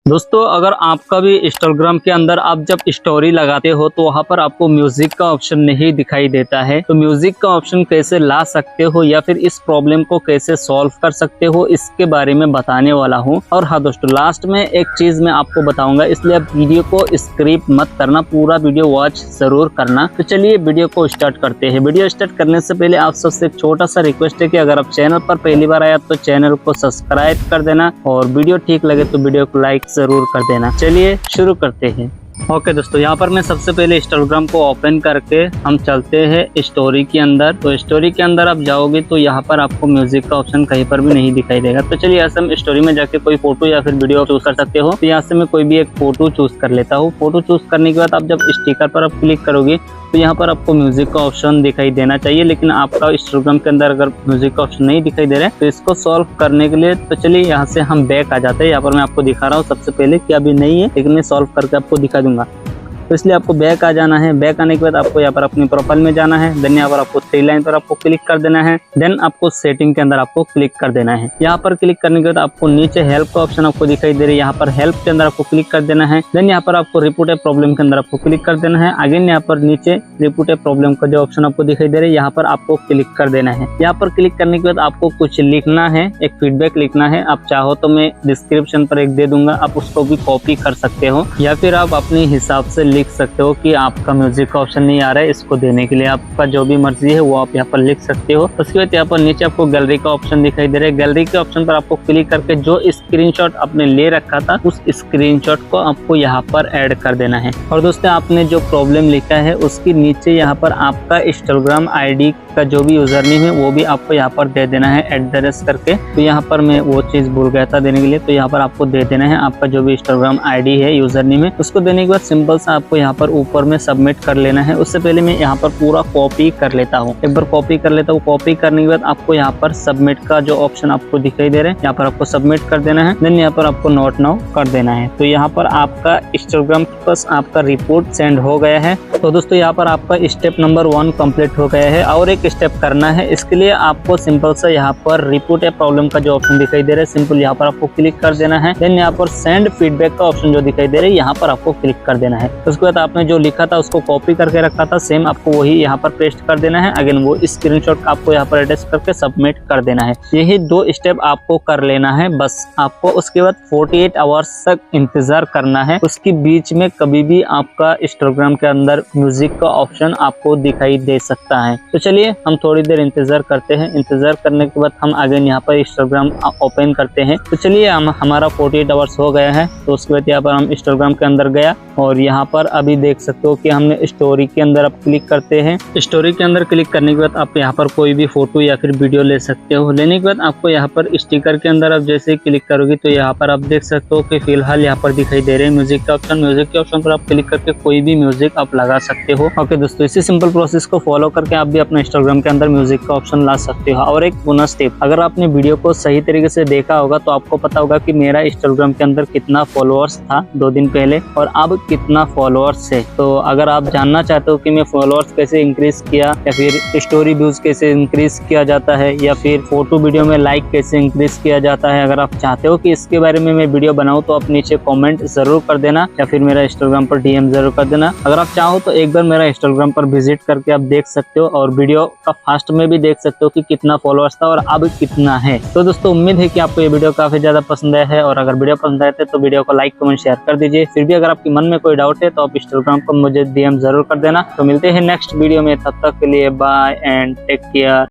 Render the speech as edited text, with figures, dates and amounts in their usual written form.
दोस्तों, अगर आपका भी इंस्टाग्राम के अंदर आप जब स्टोरी लगाते हो तो वहां पर आपको म्यूजिक का ऑप्शन नहीं दिखाई देता है। तो म्यूजिक का ऑप्शन कैसे ला सकते हो या फिर इस प्रॉब्लम को कैसे सॉल्व कर सकते हो, इसके बारे में बताने वाला हूं। और हाँ दोस्तों, लास्ट में एक चीज मैं आपको बताऊंगा, इसलिए आप वीडियो को स्किप मत करना, पूरा वीडियो वॉच जरूर करना। तो चलिए वीडियो को स्टार्ट करते हैं। वीडियो स्टार्ट करने से पहले आप सबसे एक छोटा सा रिक्वेस्ट है कि अगर आप चैनल पर पहली बार आया तो चैनल को सब्सक्राइब कर देना और वीडियो ठीक लगे तो वीडियो को लाइक जरूर कर देना। चलिए शुरू करते हैं। ओके दोस्तों, यहाँ पर मैं सबसे पहले इंस्टाग्राम को ओपन करके हम चलते हैं स्टोरी के अंदर। तो स्टोरी के अंदर आप जाओगे तो यहाँ पर आपको म्यूजिक का ऑप्शन कहीं पर भी नहीं दिखाई देगा। तो चलिए यहाँ से हम स्टोरी में जाके कोई फोटो या फिर वीडियो चूज कर सकते हो। तो यहाँ से मैं कोई भी एक फोटो चूज कर लेता हूँ। फोटो चूज करने के बाद आप जब स्टिकर पर आप क्लिक करोगे तो यहाँ पर आपको म्यूजिक का ऑप्शन दिखाई देना चाहिए, लेकिन आपका इंस्टाग्राम के अंदर अगर म्यूजिक का ऑप्शन नहीं दिखाई दे रहा है तो इसको सॉल्व करने के लिए तो चलिए यहाँ से हम बैक आ जाते हैं। यहाँ पर मैं आपको दिखा रहा हूँ सबसे पहले कि अभी नहीं है, लेकिन मैं सॉल्व करके आपको दिखा दूंगा। तो इसलिए आपको बैक आ जाना है। बैक आने के बाद आपको यहाँ पर अपनी प्रोफाइल में जाना है। देन यहाँ पर आपको थ्री लाइन पर आपको क्लिक कर देना है। देन आपको सेटिंग के अंदर आपको क्लिक कर देना है। यहाँ पर क्लिक करने के बाद आपको नीचे हेल्प का ऑप्शन आपको दिखाई दे रही है। यहाँ पर हेल्प के अंदर आपको क्लिक कर देना है। देन यहाँ पर आपको रिपोर्ट ए प्रॉब्लम के अंदर आपको क्लिक कर देना है। अगेन यहाँ पर नीचे रिपोर्ट ए प्रॉब्लम का जो ऑप्शन आपको दिखाई दे रहा है, यहाँ पर आपको क्लिक कर देना है। यहाँ पर क्लिक करने के बाद आपको कुछ लिखना है, एक फीडबैक लिखना है। आप चाहो तो मैं डिस्क्रिप्शन पर एक दे दूंगा, आप उसको भी कॉपी कर सकते हो या फिर आप अपने हिसाब से लिख सकते हो कि आपका म्यूजिक का ऑप्शन नहीं आ रहा है, इसको देने के लिए आपका जो भी मर्जी है वो आप यहाँ पर लिख सकते हो। उसके बाद यहाँ पर नीचे आपको गैलरी का ऑप्शन दिखाई दे रहा है। गैलरी के ऑप्शन पर आपको क्लिक करके जो स्क्रीनशॉट आपने ले रखा था उस स्क्रीनशॉट को आपको यहाँ पर ऐड कर देना है। और दोस्तों, आपने जो प्रॉब्लम लिखा है उसके नीचे यहाँ पर आपका इंस्टाग्राम आईडी का जो भी यूजर नेम है वो भी आपको यहाँ पर दे देना है एड्रेस करके। तो यहाँ पर मैं वो चीज भूल गया था देने के लिए, तो यहाँ पर आपको दे देना है आपका जो भी इंस्टाग्राम आईडी है, यूजर नेम है। उसको देने के बाद सिंपल सा आपको यहाँ पर ऊपर में सबमिट कर लेना है। उससे पहले मैं यहाँ पर पूरा कॉपी कर लेता हूँ, एक बार कॉपी कर लेता हूँ। कॉपी करने के बाद आपको यहाँ पर सबमिट का जो ऑप्शन आपको दिखाई दे रहा है, यहाँ पर आपको सबमिट कर देना है। देन यहाँ पर आपको नोट नाउ कर देना है। तो यहाँ पर आपका इंस्टाग्राम के पास आपका रिपोर्ट सेंड हो गया है। तो दोस्तों, यहाँ पर आपका स्टेप नंबर 1 कंप्लीट हो गया है। और एक स्टेप करना है, इसके लिए आपको सिंपल सा यहाँ पर रिपोर्ट ए प्रॉब्लम का जो ऑप्शन दिखाई दे रहा है, सिंपल यहाँ पर आपको क्लिक कर देना है। देन यहाँ पर सेंड फीडबैक का ऑप्शन जो दिखाई दे रहा है, यहाँ पर आपको क्लिक कर देना है। उसके बाद आपने जो लिखा था उसको कॉपी करके रखा था, सेम आपको वही यहाँ पर पेस्ट कर देना है। अगेन वो स्क्रीनशॉट आपको यहाँ पर अटैच करके सबमिट कर देना है। यही 2 स्टेप आपको कर लेना है बस। आपको उसके बाद 48 आवर्स तक इंतजार करना है। उसके बीच में कभी भी आपका इंस्टाग्राम के अंदर म्यूजिक का ऑप्शन आपको दिखाई दे सकता है। तो चलिए हम थोड़ी देर इंतजार करते हैं। इंतजार करने के बाद हम अगेन यहाँ पर इंस्टाग्राम ओपन करते हैं। तो चलिए हमारा 48 आवर्स हो गया है। तो उसके बाद यहाँ पर हम इंस्टाग्राम के अंदर गया और यहाँ पर अभी देख सकते हो कि हमने स्टोरी के अंदर आप क्लिक करते हैं। स्टोरी के अंदर क्लिक करने के बाद आप यहाँ पर कोई भी फोटो या फिर वीडियो ले सकते हो। लेने के बाद आपको यहाँ पर स्टिकर के अंदर आप जैसे ही क्लिक करोगे तो यहाँ पर आप देख सकते हो कि फिलहाल यहाँ पर दिखाई दे रहे हैं म्यूजिक का ऑप्शन। म्यूजिक के ऑप्शन पर आप क्लिक करके कोई भी म्यूजिक आप लगा सकते हो। ओके दोस्तों, इसी सिंपल प्रोसेस को फॉलो करके आप भी अपने इंस्टाग्राम के अंदर म्यूजिक का ऑप्शन ला सकते हो। और एक बोनस टिप, अगर आपने वीडियो को सही तरीके से देखा होगा तो आपको पता होगा कि मेरा इंस्टाग्राम के अंदर कितना फॉलोअर्स था 2 दिन पहले और अब कितना फॉलोअर्स है। तो अगर आप जानना चाहते हो कि मैं फॉलोअर्स कैसे इंक्रीज किया या फिर स्टोरी व्यूज कैसे इंक्रीज किया जाता है या फिर फोटो वीडियो में लाइक कैसे इंक्रीज किया जाता है, अगर आप चाहते हो कि इसके बारे में मैं वीडियो बनाऊं तो आप नीचे कमेंट जरूर कर देना या फिर मेरा इंस्टाग्राम पर डीएम जरूर कर देना। अगर आप चाहो तो एक बार मेरा इंस्टाग्राम पर विजिट करके आप देख सकते हो और वीडियो का फास्ट में भी देख सकते हो कि कितना फॉलोअर्स था और अब कितना है। तो दोस्तों, उम्मीद है कि आपको ये वीडियो काफी ज्यादा पसंद आया है और अगर वीडियो पसंद आए तो वीडियो को लाइक कमेंट शेयर कर दीजिए। फिर भी अगर आपके मन में कोई डाउट है तो आप इंस्टाग्राम पर मुझे डीएम जरूर कर देना। तो मिलते हैं नेक्स्ट वीडियो में, तब तक के लिए बाय एंड टेक केयर।